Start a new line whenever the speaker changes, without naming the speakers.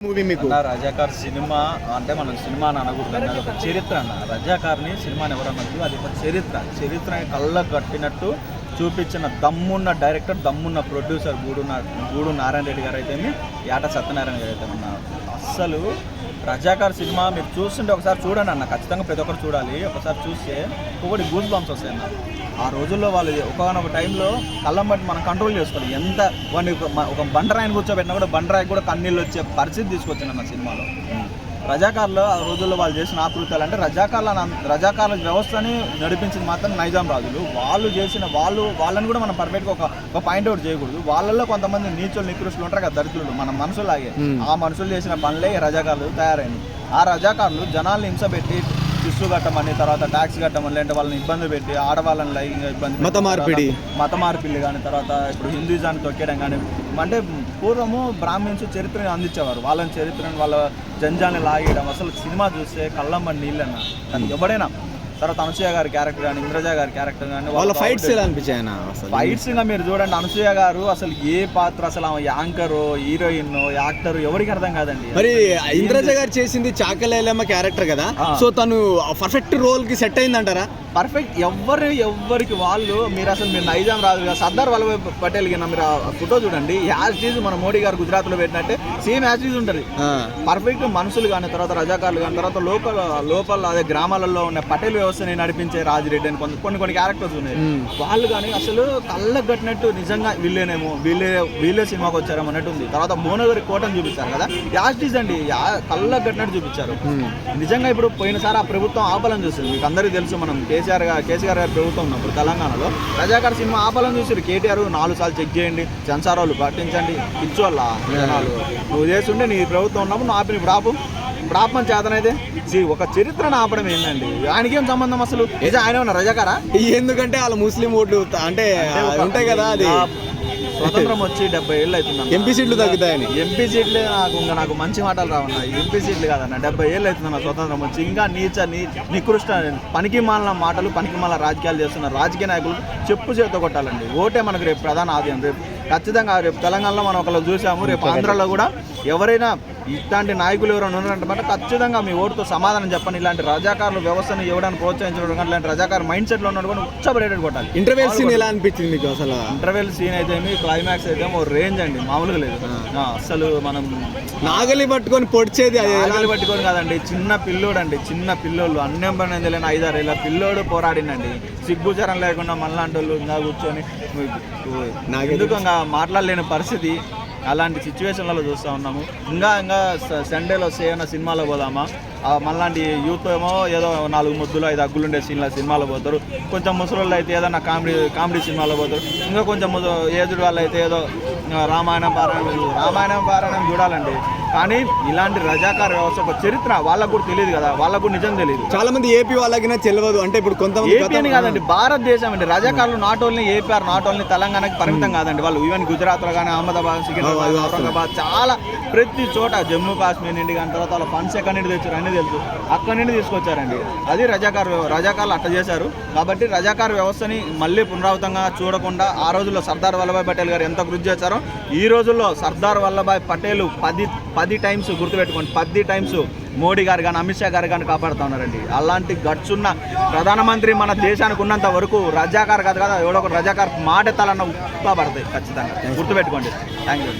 Movie మీకు
Razakar cinema అంటే మనం సినిమా అని అనకూడదు, అది ఒక చరిత్ర అన్న. రజాకార్ని సినిమాని ఎవరన్నది అది ఒక చరిత్రని కళ్ళకు కట్టినట్టు చూపించిన దమ్మున్న డైరెక్టర్, దమ్మున్న ప్రొడ్యూసర్ గూడు నారాయణ రెడ్డి గారు అయితే, యాట సత్యనారాయణ గారు అయితే ఉన్నారు. అస్సలు రజాకార్ సినిమా మీరు చూస్తుంటే ఒకసారి చూడండి అన్న, ఖచ్చితంగా ప్రతి ఒక్కరు చూడాలి. ఒకసారి చూస్తే ఒకటి గూస్ బంప్స్ వస్తాయి అన్న. ఆ రోజుల్లో వాళ్ళు ఒకనొక టైంలో కళ్ళం బట్టి మనం కంట్రోల్ చేసుకోవాలి. ఎంత వాడిని ఒక బండరాయిని కూర్చోబెట్టినా కూడా బండరాయికి కూడా కన్నీళ్ళు వచ్చే పరిస్థితి తీసుకొచ్చిందన్న సినిమాలో. రజాకార్లో ఆ రోజుల్లో వాళ్ళు చేసిన ఆకృతాలు అంటే రజాకార్ల వ్యవస్థని నడిపించింది మాత్రం నైజాం రాజులు. వాళ్ళని కూడా మనం పర్ఫెక్ట్గా ఒక పాయింట్ అవుట్ చేయకూడదు. వాళ్ళల్లో కొంతమంది నీచులు నికృష్టులు ఉంటారు కదా, దరిద్రులు, మన మనుషులాగే. ఆ మనుషులు చేసిన పనులే రజాకార్లు తయారైనవి. ఆ రజాకార్లు జనాల్ని హింస పెట్టి ఇస్సు కట్టమని, తర్వాత ట్యాక్స్ కట్టమని, అంటే వాళ్ళని ఇబ్బంది పెట్టి ఆడవాళ్ళని లైంగిక ఇబ్బంది, మత మార్పిడి కానీ, తర్వాత ఇప్పుడు హిందూయిజాన్ని తొక్కేయడం కానీ, అంటే పూర్వము బ్రాహ్మిన్స్ చరిత్రని అందించేవారు. వాళ్ళని చరిత్రని వాళ్ళ జంజాన్ని లాగేయడం అసలు సినిమా చూస్తే కళ్ళమ్మని నీళ్ళన్న. కానీ ఎవడైనా తర్వాత అనసూయ గారి క్యారెక్టర్ కానీ, ఇంద్రజ గారి క్యారెక్టర్ కానీ, వాళ్ళ
ఫైట్స్ ఎలా అనిపించాయి?
ఫైట్స్ ఇంకా మీరు చూడండి, అనసూయ గారు అసలు ఏ పాత్ర, అసలు ఆమె యాంకరు, హీరోయిన్, యాక్టర్ ఎవరికి అర్థం కాదండి.
మరి ఇంద్రజ గారు చేసింది చాకలేలమ్మ క్యారెక్టర్ కదా, సో తను పర్ఫెక్ట్ రోల్ కి సెట్ అయిందంటారా?
పర్ఫెక్ట్. ఎవరికి వాళ్ళు మీరు నైజాం రాజు కదా, సర్దార్ వల్లభాయ్ పటేల్ కింద మీరు ఫోటో చూడండి, యాజ్ మన మోడీ గారు గుజరాత్ లో పెట్టినట్టే సేమ్ యాజ్ ఉంటుంది. పర్ఫెక్ట్ మనుషులు కానీ, తర్వాత రజాకార్లు కానీ, తర్వాత లోపల అదే గ్రామాలలో ఉన్న పటేల్ వ్యవస్థని నడిపించే రాజిరెడ్డి అని కొన్ని క్యారెక్టర్స్ ఉన్నాయి. వాళ్ళు కానీ అసలు కళ్ళకు కట్టినట్టు నిజంగా వీళ్ళే సినిమాకి వచ్చారేమో అన్నట్టు ఉంది. తర్వాత భువనగిరి కోటను చూపించారు కదా, యాజ్ అండి, కళ్ళకు కట్టినట్టు చూపించారు. నిజంగా ఇప్పుడు పోయినసారి ఆ ప్రభుత్వం ఆపాలని చూస్తుంది. మీకు అందరికీ తెలుసు, మనం కేసీఆర్ గారి ప్రభుత్వం ఉన్నప్పుడు తెలంగాణలో రజాకార్ సినిమా ఆపాలని చూసారు. కేటీఆర్ 4 సార్లు చెక్ చేయండి, సెన్సార్ వాళ్ళు పాటించండి, ఇచ్చోళ్ళ జనాలు నువ్వు చేస్తుంటే నీ ప్రభుత్వం ఉన్నప్పుడు నువ్వు ఆపిన ఇప్పుడు ఆపమని చేతనైతే ఒక చరిత్రను ఆపడం ఏంటండి? ఆయనకేం సంబంధం అసలు? ఆయన ఏమన్నా రజాకారా?
ఎందుకంటే వాళ్ళ ముస్లిం ఓట్లు అంటే ఉంటాయి కదా, అది
స్వతంత్రం వచ్చి 70 ఏళ్ళు అవుతుంది.
ఎంపీ సీట్లు తగ్గుతాయని.
ఎంపీ సీట్లే నాకు మంచి మాటలు రావన్నా. ఎంపీ సీట్లు కాదన్న, 70 ఏళ్ళు అవుతుందన్న స్వతంత్రం వచ్చి. ఇంకా నికృష్ట పనికి మాలిన మాటలు, పనికి మాలిన రాజకీయాలు చేస్తున్నారు రాజకీయ నాయకులు. చెప్పు చేత కొట్టాలండి. ఓటే మనకు రేపు ప్రధాన ఆదాయం. రేపు ఖచ్చితంగా రేపు తెలంగాణలో మనం ఒకళ్ళు చూసాము, రేపు ఆంధ్రాలో కూడా ఎవరైనా ఇట్లాంటి నాయకులు ఎవరైనా ఉన్నారంటే ఖచ్చితంగా మీ ఓటుతో సమాధానం చెప్పండి. ఇలాంటి రజాకారుల వ్యవస్థను ఇవ్వడానికి ప్రోత్సహించడం కానీ, ఇలాంటి రజాకారు మైండ్ సెట్లో ఉన్నాడు కూడా ఉచ్చబడేటట్టు కొట్టాలి.
ఇంటర్వెల్ సీన్ ఎలా అనిపించింది మీకు? అసలు
ఇంటర్వెల్ సీన్ అయితే క్లైమాక్స్ అయితే ఓ రేంజ్ అండి, మామూలుగా లేదు. అసలు మనం
నాగలి పట్టుకొని పొడిచేది,
నాగలి పట్టుకొని కాదండి, చిన్న పిల్లోళ్ళు అన్నం పని తెలియని 5-6 ఏళ్ళ పిల్లోడు పోరాడిందండి. సిగ్గుచారం లేకుండా మళ్ళాంటి వాళ్ళు ఇంకా కూర్చొని ఎందుకు ఇంకా మాట్లాడలేని పరిస్థితి. అలాంటి సిచ్యువేషన్లలో చూస్తూ ఉన్నాము. ఇంకా సండేలో ఏమైనా సినిమాలో పోదామా, మళ్ళాంటి యూత్ ఏమో ఏదో 4 ముద్దులు 5 అగ్గులుండే సినిమాలో పోతారు. కొంచెం ముసలి అయితే ఏదైనా కామెడీ సినిమాలో పోతారు. ఇంకా కొంచెం ఏజ్డ్ వాళ్ళు అయితే ఏదో రామాయణం పారాయణం చూడాలండి. కానీ ఇలాంటి రజాకార్ వ్యవస్థ ఒక చరిత్ర వాళ్ళకు కూడా తెలియదు కదా, వాళ్ళకు కూడా నిజం తెలియదు.
చాలా మంది ఏపీ వాళ్ళకి తెలియదు. అంటే ఇప్పుడు కొంతమంది
ఏపీ అని కాదండి, భారతదేశం అండి. రజాకార్లు not only AP not only తెలంగాణకి పరిమితం కాదండి. వాళ్ళు ఈవెన్ గుజరాత్లో కానీ, అహ్మదాబాద్, సికింద్రాబాద్, ఔరంగాబాద్, చాలా ప్రతి చోట, జమ్మూ కాశ్మీర్ నుండి కానీ, తర్వాత వాళ్ళ ఫండ్స్ ఎక్కడి నుండి తెచ్చారు అన్నీ తెలుసు, అక్కడి నుండి తీసుకొచ్చారండి. అది రజాకార్లు అట్ట చేశారు. కాబట్టి రజాకార్ వ్యవస్థని మళ్ళీ పునరావృతంగా చూడకుండా ఆ రోజుల్లో సర్దార్ వల్లభాయ్ పటేల్ గారు ఎంత కృషి చేశారో, ఈ రోజుల్లో సర్దార్ వల్లభాయ్ పటేల్ 10 టైమ్స్ గుర్తుపెట్టుకోండి, 10 టైమ్స్ మోడీ గారు కానీ, అమిత్ షా గారు కానీ కాపాడుతూ ఉన్నారండి. అలాంటి గట్స్ ఉన్న ప్రధానమంత్రి మన దేశానికి ఉన్నంత వరకు రజాకార్ కాదు కదా, ఎవడో ఒక రజాకార్ మాట ఎత్తాలన్న ఉత్తా పడతాయి. ఖచ్చితంగా గుర్తుపెట్టుకోండి. Thank you.